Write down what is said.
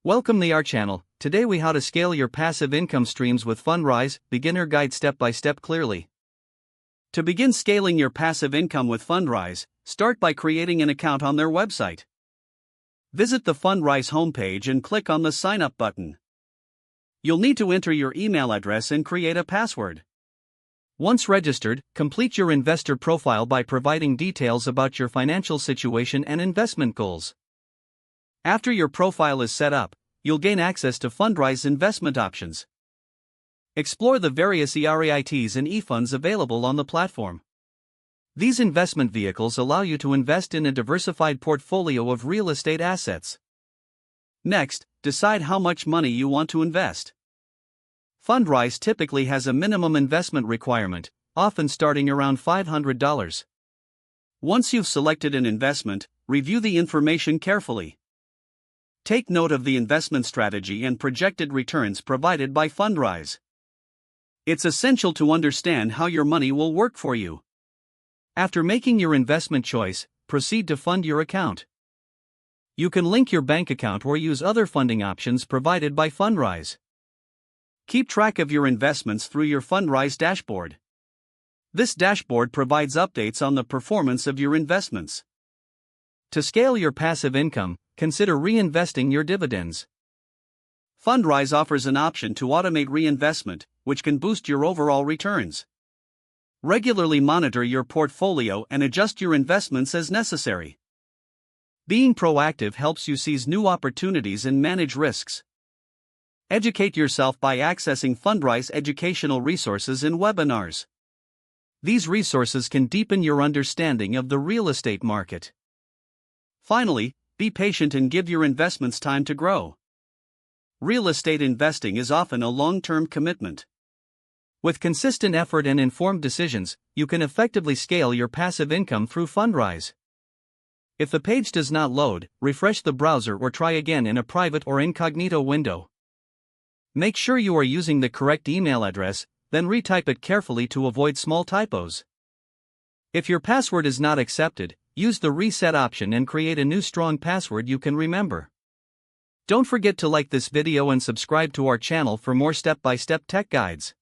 Welcome to our channel. Today we how to scale your passive income streams with Fundrise, beginner guide step by step clearly. To begin scaling your passive income with Fundrise, start by creating an account on their website. Visit the Fundrise homepage and click on the sign up button. You'll need to enter your email address and create a password. Once registered, complete your investor profile by providing details about your financial situation and investment goals. After your profile is set up, you'll gain access to Fundrise investment options. Explore the various EREITs and e-funds available on the platform. These investment vehicles allow you to invest in a diversified portfolio of real estate assets. Next, decide how much money you want to invest. Fundrise typically has a minimum investment requirement, often starting around $500. Once you've selected an investment, review the information carefully. Take note of the investment strategy and projected returns provided by Fundrise. It's essential to understand how your money will work for you. After making your investment choice, proceed to fund your account. You can link your bank account or use other funding options provided by Fundrise. Keep track of your investments through your Fundrise dashboard. This dashboard provides updates on the performance of your investments. To scale your passive income, consider reinvesting your dividends. Fundrise offers an option to automate reinvestment, which can boost your overall returns. Regularly monitor your portfolio and adjust your investments as necessary. Being proactive helps you seize new opportunities and manage risks. Educate yourself by accessing Fundrise educational resources and webinars. These resources can deepen your understanding of the real estate market. Finally, be patient and give your investments time to grow. Real estate investing is often a long-term commitment. With consistent effort and informed decisions, you can effectively scale your passive income through Fundrise. If the page does not load, refresh the browser or try again in a private or incognito window. Make sure you are using the correct email address, then retype it carefully to avoid small typos. If your password is not accepted, use the reset option and create a new strong password you can remember. Don't forget to like this video and subscribe to our channel for more step-by-step tech guides.